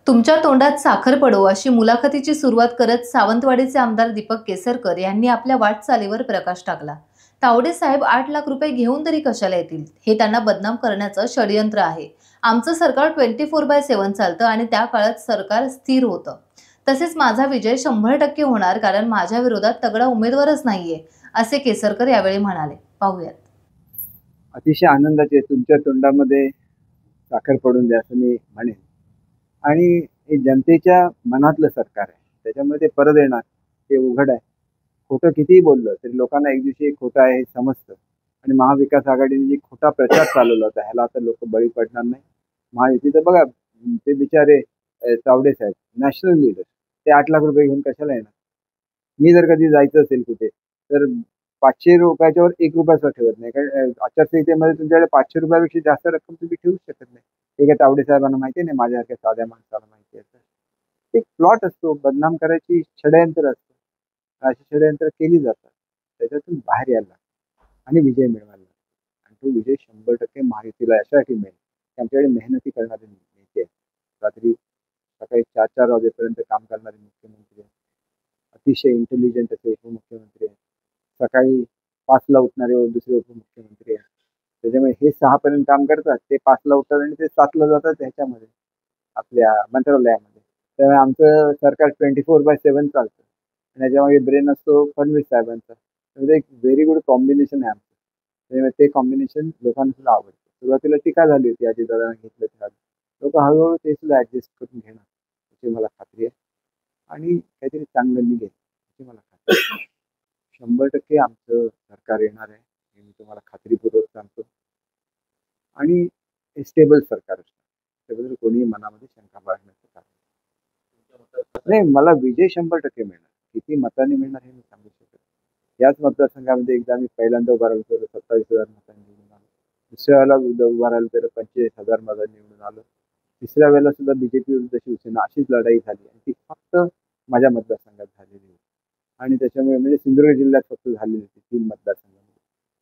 तुमच्या तोंडात साखर पडो अशी मुलाखतीची सुरुवात करत सावंतवाडीचे आमदार दीपक केसरकर यांनी आपल्या वाटचालीवर प्रकाश टाकला। तावडे साहेब 8 लाख रुपये घेऊन तरी कशाला येतील, हे त्यांना बदनाम करण्याचं षडयंत्र आहे। आमचं सरकार 24/7 चालतं आणि त्या काळात सरकार स्थिर होतं। तसेच माझा विजय 100% होणार, कारण माझ्या विरोधात तगडा उमेदवारच नाहीये, असे केसरकर यावेळी म्हणाले। पाहूयात। अतिशय आनंदाचे तुमच्या तोंडामध्ये साखर पडून द्या असं मी म्हणेन। आणि हे जनतेच्या मनातलं सरकार आहे, त्याच्यामुळे ते परत येणार हे उघड आहे। खोटं कितीही बोललं तरी लोकांना एक दिवशी खोटं आहे हे समजतं। आणि महाविकास आघाडीने जी खोटा प्रचार चालवला होता ह्याला आता लोक बळी पडणार नाही। महायुतीचं बघा, ते बिचारे तावडे साहेब नॅशनल लीडर, ते 8 लाख रुपये घेऊन कशाला येणार? मी जर कधी जायचं असेल कुठे तर 500 रुपयाच्या वर 1 रुपया सुद्धा ठेवत नाही, कारण आचारसंहितेमध्ये तुमच्याकडे 500 रुपयापेक्षा जास्त रक्कम तुम्ही ठेवूच शकत नाही। हे काय तावडे साहेबांना माहिती नाही, माझ्यासारख्या साध्या माणसाला माहिती आहे। एक प्लॉट असतो, बदनाम करायची षडयंत्र असतं, अशी षडयंत्र केली जातात, त्याच्यातून बाहेर यायला आणि विजय मिळवायला। आणि तो विजय 100% महायुतीला यासाठी मिळेल की आमच्याकडे मेहनती करणारे नेते आहेत, रात्री सकाळी 4-4 वाजेपर्यंत काम करणारे मुख्यमंत्री आहेत, अतिशय इंटेलिजंट असे उपमुख्यमंत्री आहेत, सकाळी 5ला उठणारे दुसरे उपमुख्यमंत्री आहेत। त्याच्यामुळे हे 6 पर्यंत काम करतात, ते 5ला उठतात आणि ते 7ला जातात ह्याच्यामध्ये आपल्या मंत्रालयामध्ये। त्यामुळे आमचं सरकार 24/7 चालतं आणि त्याच्यामागे ब्रेन असतो फडणवीस साहेबांचा। म्हणजे एक व्हेरी गुड कॉम्बिनेशन आहे आमचं, त्यामुळे ते कॉम्बिनेशन लोकांना सुद्धा आवडतं। सुरुवातीला टीका झाली होती अजितदादांना घेतलं तेव्हा, लोक हळूहळू ते सुद्धा ऍडजस्ट करून घेणार याची मला खात्री आहे आणि काहीतरी चांगलं निघेल याची मला खात्री आहे। 100% आमचं सरकार येणार आहे हे मी तुम्हाला खात्रीपूर्वक सांगतो आणि हे स्टेबल सरकार असणार, त्याबद्दल कोणीही मनामध्ये शंका बाळगण्याचं कारण नाही। मला विजय 100% मिळणार, किती मतांनी मिळणार हे मी सांगू शकत नाही। याच मतदारसंघामध्ये एकदा मी पहिल्यांदा उभा राहिलो तर 27,000 मतांनी निवडून आलो, दुसऱ्या वेळेला उभा राहिलो तर 45,000 मतांनी निवडून आलो, तिसऱ्या वेळेला सुद्धा बीजेपी विरुद्ध शिवसेना अशीच लढाई झाली आणि ती फक्त माझ्या मतदारसंघात झालेली होती। आणि त्याच्यामुळे म्हणजे सिंधुदुर्ग जिल्ह्यात फक्त झालेली होती 3 मतदारसंघामध्ये,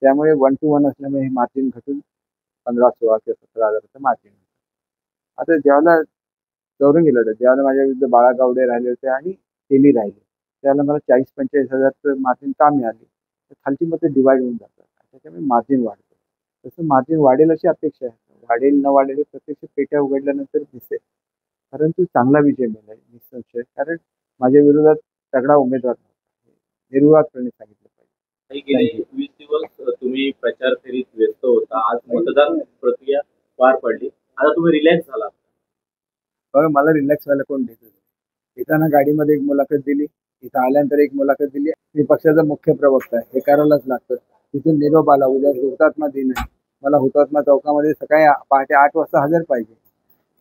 त्यामुळे 1 to 1 असल्यामुळे हे मार्जिन घटून 15, 16 किंवा 17,000चं मार्जिन होतं। आता ज्यावेळेला चौरंगी लढत, ज्यावेळेला माझ्या विरुद्ध बाळा गावडे राहिले होते आणि तेली राहिले, त्यावेळेला मला 40-45,000चं मार्जिन का मिळाले, तर खालची मतं डिवाइड होऊन जातात, त्याच्यामुळे मार्जिन वाढतं। तसं मार्जिन वाढेल अशी अपेक्षा आहे, वाढेल न वाढेल प्रत्यक्ष पेट्या उघडल्यानंतर दिसेल, परंतु चांगला विजय मिळेल निसंशय, कारण माझ्या विरोधात तगडा उमेदवार निर्विवादपणे सांगितलं पाहिजे। गेले 20 दिवस तुम्ही प्रचार फेरीत व्यस्त होता, आज मतदान प्रक्रिया पार पडली, आता तुम्ही रिलॅक्स झाला। बघा, मला रिलॅक्स व्हायला कोण देतं? येताना गाडीमध्ये एक मुलाखत दिली, इथं आल्यानंतर एक मुलाखत दिली। मी पक्षाचा मुख्य प्रवक्ता आहे, हे करायलाच लागतं। तिथून निरोप आला, उद्या हुतात्मा दिन आहे, मला हुतात्मा चौकामध्ये सकाळी पहाटे 8 वाजता हजर पाहिजे,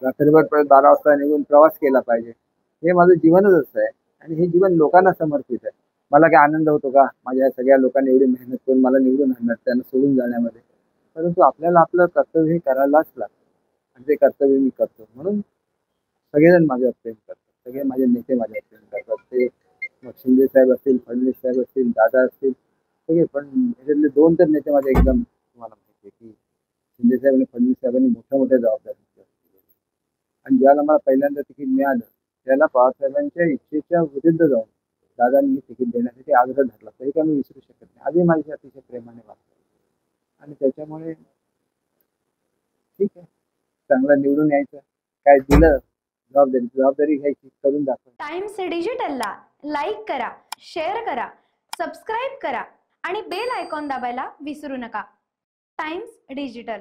रात्रभर परत 12 वाजता निघून प्रवास केला पाहिजे। हे माझं जीवनच असं आहे आणि हे जीवन लोकांना समर्पित आहे। मला काय आनंद होतो का माझ्या सगळ्या लोकांनी एवढी मेहनत करून मला निवडून आणणार, त्यांना सोडून जाण्यामध्ये? परंतु आपल्याला आपलं कर्तव्य हे करायलाच लागतं आणि ते कर्तव्य मी करतो। म्हणून सगळेजण माझ्यावर प्रेम करतात, सगळे माझे नेते माझ्यावर प्रेम करतात। ते मग शिंदे साहेब असतील, फडणवीस साहेब असतील, दादा असतील, सगळे। पण याच्यातले 2 तर नेते माझे एकदम तुम्हाला माहिती आहे की शिंदे साहेब आणि फडणवीस साहेबांनी मोठ्या जबाबदाऱ्या आणि ज्याला मला पहिल्यांदा तिकीट मिळालं त्याला पवारसाहेबांच्या इच्छेच्या विरुद्ध जाऊन दादांनी तिकीट देण्यासाठी आग्रह धरला, तरी का मी विसरू शकत नाही। आजही माझी अतिशय प्रेमाने वागतात आणि त्याच्यामुळे ठीक आहे, चांगला निवडून यायचं, काय दिलं जबाबदारी घ्यायची, करून दाखव। टाइम्स डिजिटलला लाईक करा, शेअर करा, सबस्क्राईब करा आणि बेल आयकॉन दाबायला विसरू नका। Times digital.